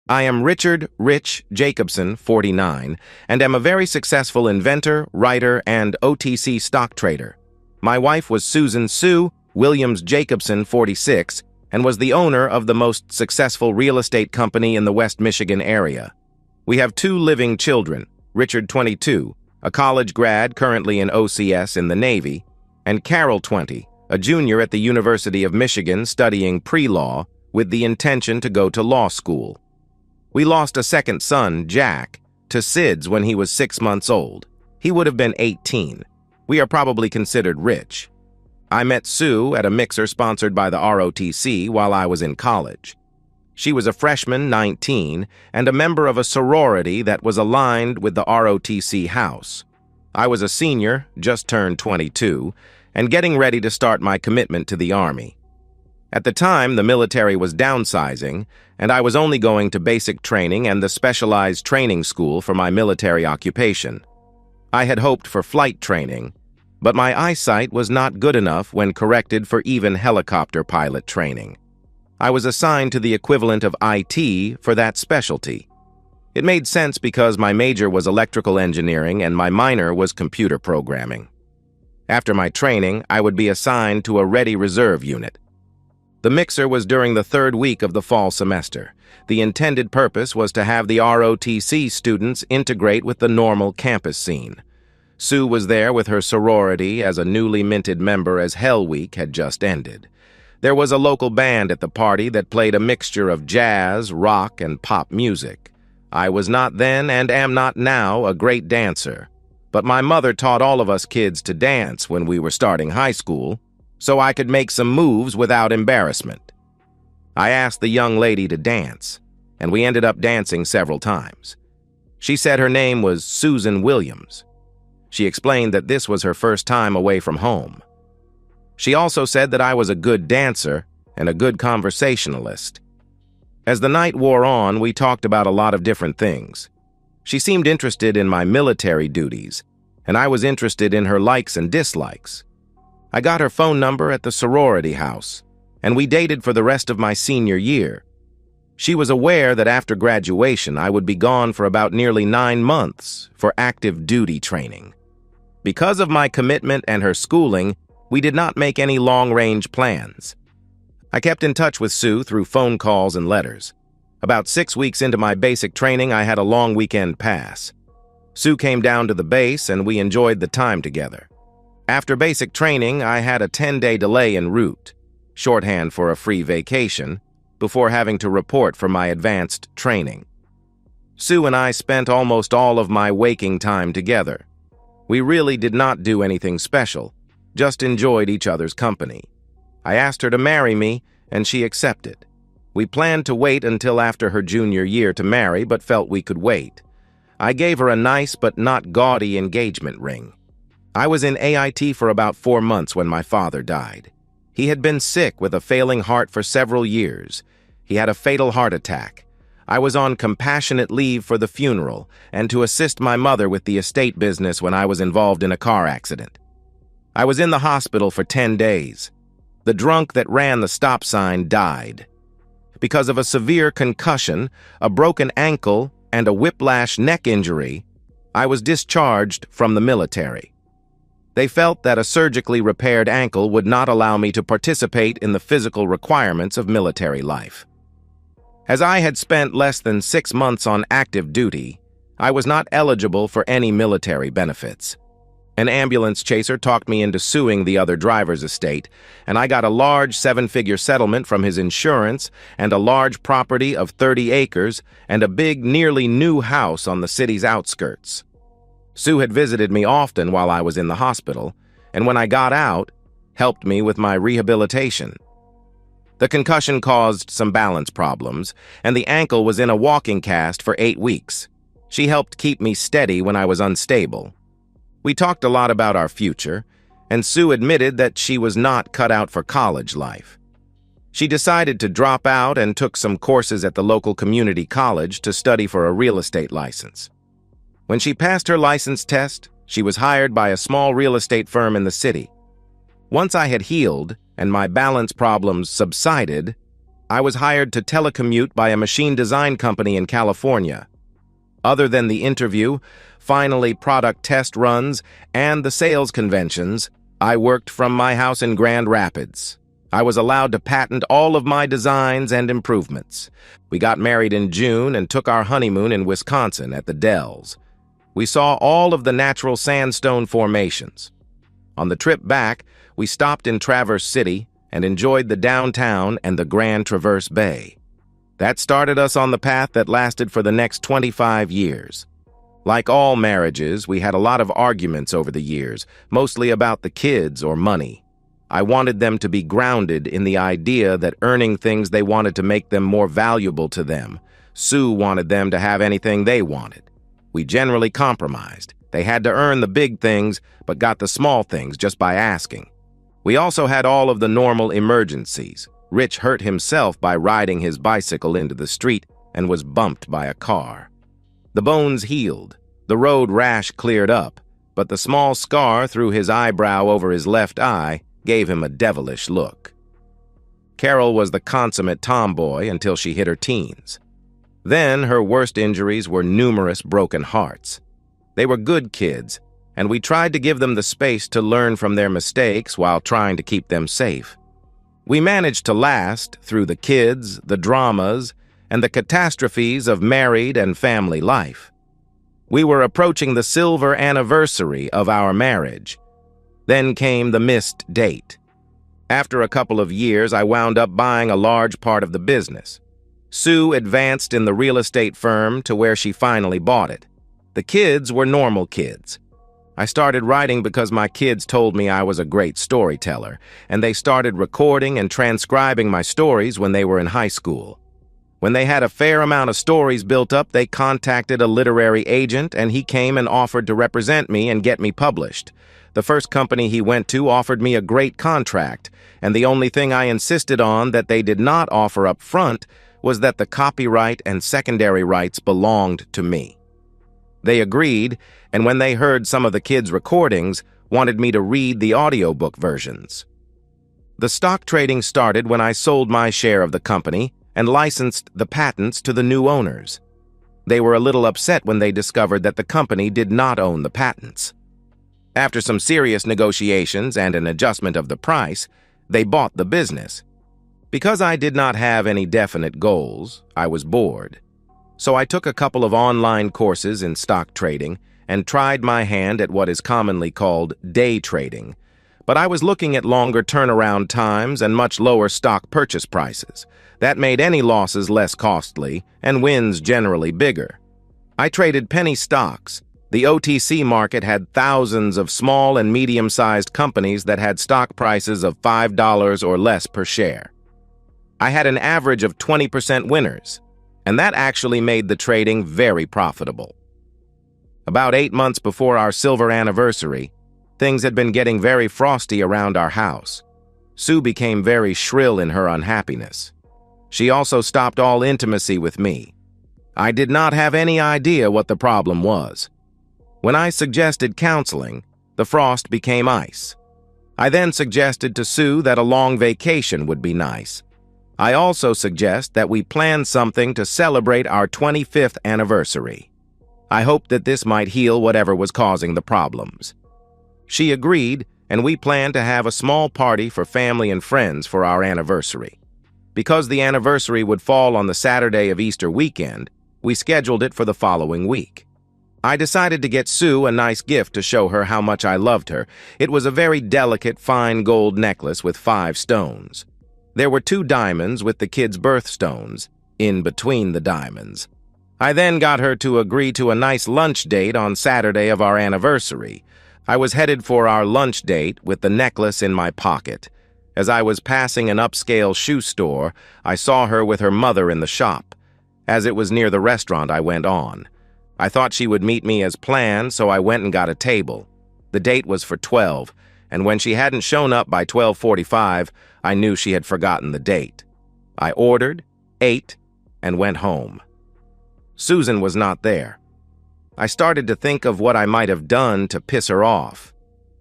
I am Richard Rich Jacobson, 49, and am a very successful inventor, writer, and OTC stock trader. My wife was Susan Sue Williams Jacobson, 46, and was the owner of the most successful real estate company in the West Michigan area. We have 2 living children, Richard, 22, a college grad currently in OCS in the Navy, and Carol, 20, a junior at the University of Michigan studying pre-law with the intention to go to law school. We lost a second son, Jack, to SIDS when he was 6 months old. He would have been 18. We are probably considered rich. I met Sue at a mixer sponsored by the ROTC while I was in college. She was a freshman, 19, and a member of a sorority that was aligned with the ROTC house. I was a senior, just turned 22, and getting ready to start my commitment to the Army. At the time, the military was downsizing, and I was only going to basic training and the specialized training school for my military occupation. I had hoped for flight training, but my eyesight was not good enough when corrected for even helicopter pilot training. I was assigned to the equivalent of IT for that specialty. It made sense because my major was electrical engineering and my minor was computer programming. After my training, I would be assigned to a ready reserve unit. The mixer was during the 3rd week of the fall semester. The intended purpose was to have the ROTC students integrate with the normal campus scene. Sue was there with her sorority as a newly minted member as Hell Week had just ended. There was a local band at the party that played a mixture of jazz, rock, and pop music. I was not then and am not now a great dancer, but my mother taught all of us kids to dance when we were starting high school, so I could make some moves without embarrassment. I asked the young lady to dance, and we ended up dancing several times. She said her name was Susan Williams. She explained that this was her first time away from home. She also said that I was a good dancer and a good conversationalist. As the night wore on, we talked about a lot of different things. She seemed interested in my military duties, and I was interested in her likes and dislikes. I got her phone number at the sorority house, and we dated for the rest of my senior year. She was aware that after graduation I would be gone for about nearly 9 months for active duty training. Because of my commitment and her schooling, we did not make any long-range plans. I kept in touch with Sue through phone calls and letters. About 6 weeks into my basic training, I had a long weekend pass. Sue came down to the base, and we enjoyed the time together. After basic training, I had a 10-day delay en route, shorthand for a free vacation, before having to report for my advanced training. Sue and I spent almost all of my waking time together. We really did not do anything special, just enjoyed each other's company. I asked her to marry me, and she accepted. We planned to wait until after her junior year to marry, but felt we could wait. I gave her a nice but not gaudy engagement ring. I was in AIT for about 4 months when my father died. He had been sick with a failing heart for several years. He had a fatal heart attack. I was on compassionate leave for the funeral and to assist my mother with the estate business when I was involved in a car accident. I was in the hospital for 10 days. The drunk that ran the stop sign died. Because of a severe concussion, a broken ankle, and a whiplash neck injury, I was discharged from the military. They felt that a surgically repaired ankle would not allow me to participate in the physical requirements of military life. As I had spent less than 6 months on active duty, I was not eligible for any military benefits. An ambulance chaser talked me into suing the other driver's estate, and I got a large 7-figure settlement from his insurance and a large property of 30 acres and a big, nearly new house on the city's outskirts. Sue had visited me often while I was in the hospital, and when I got out, helped me with my rehabilitation. The concussion caused some balance problems, and the ankle was in a walking cast for 8 weeks. She helped keep me steady when I was unstable. We talked a lot about our future, and Sue admitted that she was not cut out for college life. She decided to drop out and took some courses at the local community college to study for a real estate license. When she passed her license test, she was hired by a small real estate firm in the city. Once I had healed and my balance problems subsided, I was hired to telecommute by a machine design company in California. Other than the interview, finally product test runs, and the sales conventions, I worked from my house in Grand Rapids. I was allowed to patent all of my designs and improvements. We got married in June and took our honeymoon in Wisconsin at the Dells. We saw all of the natural sandstone formations. On the trip back, we stopped in Traverse City and enjoyed the downtown and the Grand Traverse Bay. That started us on the path that lasted for the next 25 years. Like all marriages, we had a lot of arguments over the years, mostly about the kids or money. I wanted them to be grounded in the idea that earning things they wanted to make them more valuable to them. Sue wanted them to have anything they wanted. We generally compromised. They had to earn the big things, but got the small things just by asking. We also had all of the normal emergencies. Rich hurt himself by riding his bicycle into the street and was bumped by a car. The bones healed, the road rash cleared up, but the small scar through his eyebrow over his left eye gave him a devilish look. Carol was the consummate tomboy until she hit her teens. Then her worst injuries were numerous broken hearts. They were good kids, and we tried to give them the space to learn from their mistakes while trying to keep them safe. We managed to last through the kids, the dramas, and the catastrophes of married and family life. We were approaching the silver anniversary of our marriage. Then came the missed date. After a couple of years, I wound up buying a large part of the business. Sue advanced in the real estate firm to where she finally bought it. The kids were normal kids. I started writing because my kids told me I was a great storyteller, and they started recording and transcribing my stories when they were in high school. When they had a fair amount of stories built up, they contacted a literary agent, and he came and offered to represent me and get me published. The first company he went to offered me a great contract, and the only thing I insisted on that they did not offer up front was that the copyright and secondary rights belonged to me. They agreed, and when they heard some of the kids' recordings, wanted me to read the audiobook versions. The stock trading started when I sold my share of the company and licensed the patents to the new owners. They were a little upset when they discovered that the company did not own the patents. After some serious negotiations and an adjustment of the price, they bought the business. Because I did not have any definite goals, I was bored. So I took a couple of online courses in stock trading and tried my hand at what is commonly called day trading. But I was looking at longer turnaround times and much lower stock purchase prices. That made any losses less costly and wins generally bigger. I traded penny stocks. The OTC market had thousands of small and medium-sized companies that had stock prices of $5 or less per share. I had an average of 20% winners, and that actually made the trading very profitable. About 8 months before our silver anniversary, things had been getting very frosty around our house. Sue became very shrill in her unhappiness. She also stopped all intimacy with me. I did not have any idea what the problem was. When I suggested counseling, the frost became ice. I then suggested to Sue that a long vacation would be nice. I also suggest that we plan something to celebrate our 25th anniversary. I hoped that this might heal whatever was causing the problems. She agreed, and we planned to have a small party for family and friends for our anniversary. Because the anniversary would fall on the Saturday of Easter weekend, we scheduled it for the following week. I decided to get Sue a nice gift to show her how much I loved her. It was a very delicate, fine gold necklace with 5 stones. There were 2 diamonds with the kids' birthstones in between the diamonds. I then got her to agree to a nice lunch date on Saturday of our anniversary. I was headed for our lunch date with the necklace in my pocket. As I was passing an upscale shoe store, I saw her with her mother in the shop. As it was near the restaurant, I went on. I thought she would meet me as planned, so I went and got a table. The date was for 12, and when she hadn't shown up by 12:45, I knew she had forgotten the date. I ordered, ate, and went home. Susan was not there. I started to think of what I might have done to piss her off.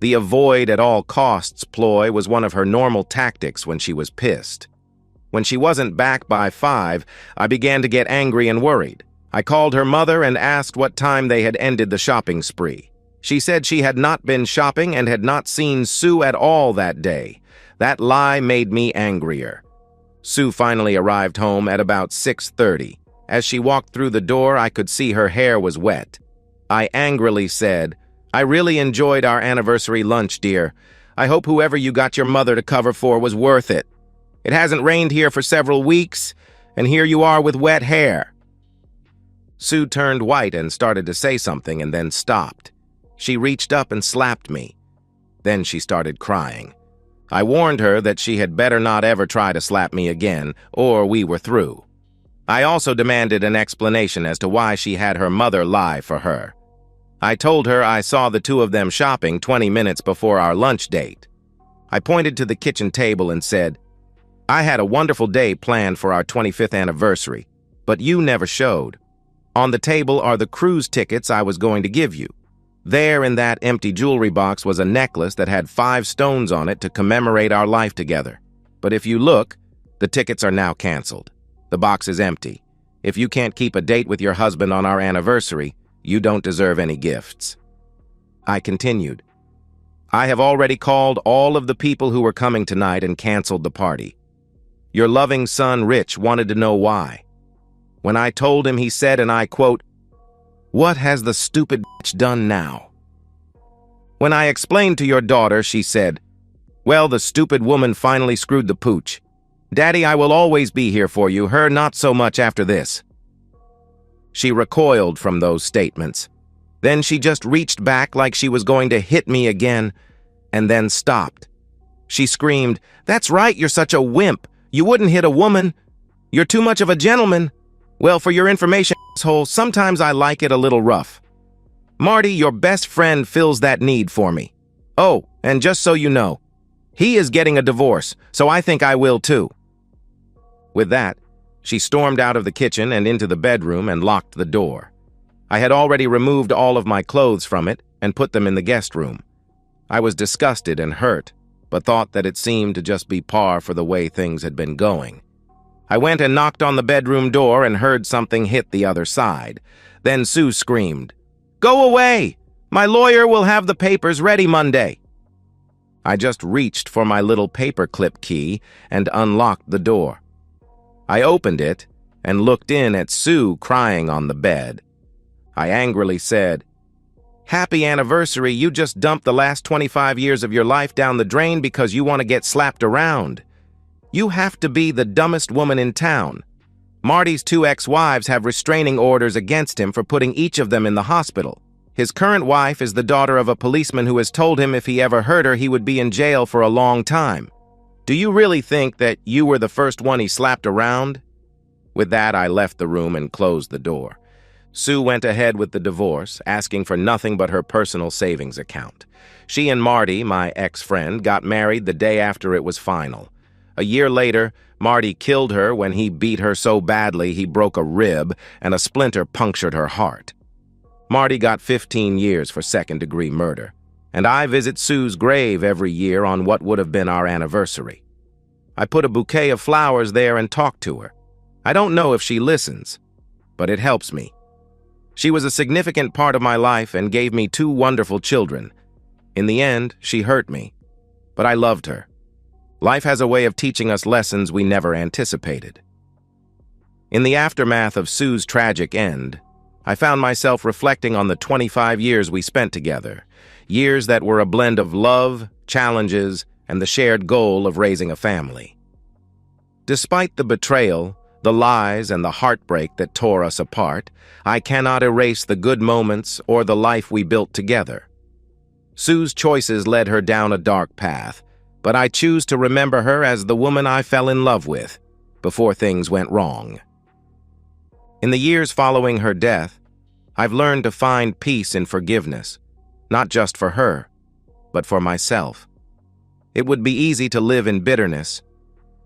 The avoid at all costs ploy was one of her normal tactics when she was pissed. When she wasn't back by 5, I began to get angry and worried. I called her mother and asked what time they had ended the shopping spree. She said she had not been shopping and had not seen Sue at all that day. That lie made me angrier. Sue finally arrived home at about 6:30. As she walked through the door, I could see her hair was wet. I angrily said, "I really enjoyed our anniversary lunch, dear. I hope whoever you got your mother to cover for was worth it. It hasn't rained here for several weeks, and here you are with wet hair." Sue turned white and started to say something and then stopped. She reached up and slapped me. Then she started crying. I warned her that she had better not ever try to slap me again, or we were through. I also demanded an explanation as to why she had her mother lie for her. I told her I saw the two of them shopping 20 minutes before our lunch date. I pointed to the kitchen table and said, "I had a wonderful day planned for our 25th anniversary, but you never showed. On the table are the cruise tickets I was going to give you. There in that empty jewelry box was a necklace that had 5 stones on it to commemorate our life together. But if you look, the tickets are now canceled. The box is empty. If you can't keep a date with your husband on our anniversary, you don't deserve any gifts." I continued, "I have already called all of the people who were coming tonight and canceled the party. Your loving son, Rich, wanted to know why. When I told him, he said, and I quote, 'What has the stupid bitch done now?' When I explained to your daughter, she said, 'Well, the stupid woman finally screwed the pooch. Daddy, I will always be here for you, her not so much after this.'" She recoiled from those statements. Then she just reached back like she was going to hit me again, and then stopped. She screamed, "That's right, you're such a wimp. You wouldn't hit a woman. You're too much of a gentleman. Well, for your information, asshole, sometimes I like it a little rough. Marty, your best friend, fills that need for me. Oh, and just so you know, he is getting a divorce, so I think I will too." With that, she stormed out of the kitchen and into the bedroom and locked the door. I had already removed all of my clothes from it and put them in the guest room. I was disgusted and hurt, but thought that it seemed to just be par for the way things had been going. I went and knocked on the bedroom door and heard something hit the other side. Then Sue screamed, "Go away! My lawyer will have the papers ready Monday." I just reached for my little paperclip key and unlocked the door. I opened it and looked in at Sue crying on the bed. I angrily said, "Happy anniversary, you just dumped the last 25 years of your life down the drain because you want to get slapped around. You have to be the dumbest woman in town. Marty's 2 ex-wives have restraining orders against him for putting each of them in the hospital. His current wife is the daughter of a policeman who has told him if he ever hurt her, he would be in jail for a long time. Do you really think that you were the first one he slapped around?" With that, I left the room and closed the door. Sue went ahead with the divorce, asking for nothing but her personal savings account. She and Marty, my ex-friend, got married the day after it was final. A year later, Marty killed her when he beat her so badly he broke a rib and a splinter punctured her heart. Marty got 15 years for second-degree murder, and I visit Sue's grave every year on what would have been our anniversary. I put a bouquet of flowers there and talk to her. I don't know if she listens, but it helps me. She was a significant part of my life and gave me 2 wonderful children. In the end, she hurt me, but I loved her. Life has a way of teaching us lessons we never anticipated. In the aftermath of Sue's tragic end, I found myself reflecting on the 25 years we spent together, years that were a blend of love, challenges, and the shared goal of raising a family. Despite the betrayal, the lies, and the heartbreak that tore us apart, I cannot erase the good moments or the life we built together. Sue's choices led her down a dark path, but I choose to remember her as the woman I fell in love with before things went wrong. In the years following her death, I've learned to find peace in forgiveness, not just for her, but for myself. It would be easy to live in bitterness,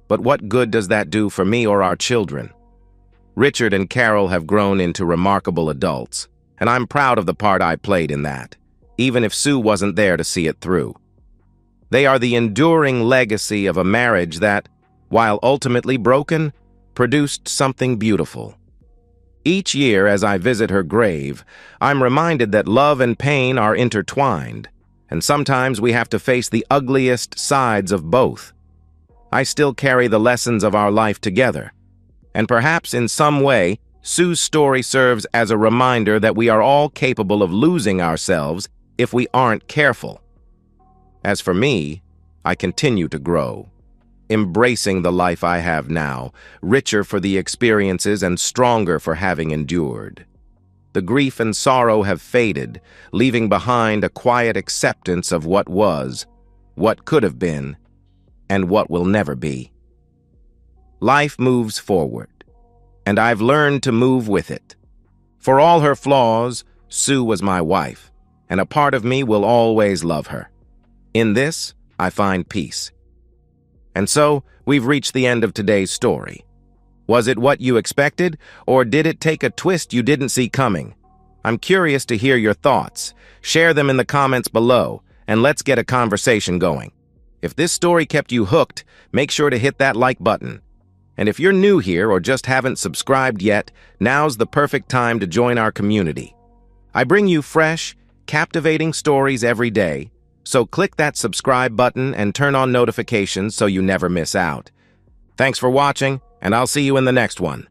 but what good does that do for me or our children? Richard and Carol have grown into remarkable adults, and I'm proud of the part I played in that, even if Sue wasn't there to see it through. They are the enduring legacy of a marriage that, while ultimately broken, produced something beautiful. Each year as I visit her grave, I'm reminded that love and pain are intertwined, and sometimes we have to face the ugliest sides of both. I still carry the lessons of our life together, and perhaps in some way, Sue's story serves as a reminder that we are all capable of losing ourselves if we aren't careful. As for me, I continue to grow, embracing the life I have now, richer for the experiences and stronger for having endured. The grief and sorrow have faded, leaving behind a quiet acceptance of what was, what could have been, and what will never be. Life moves forward, and I've learned to move with it. For all her flaws, Sue was my wife, and a part of me will always love her. In this, I find peace. And so, we've reached the end of today's story. Was it what you expected, or did it take a twist you didn't see coming? I'm curious to hear your thoughts. Share them in the comments below, and let's get a conversation going. If this story kept you hooked, make sure to hit that like button. And if you're new here or just haven't subscribed yet, now's the perfect time to join our community. I bring you fresh, captivating stories every day, so click that subscribe button and turn on notifications so you never miss out. Thanks for watching, and I'll see you in the next one.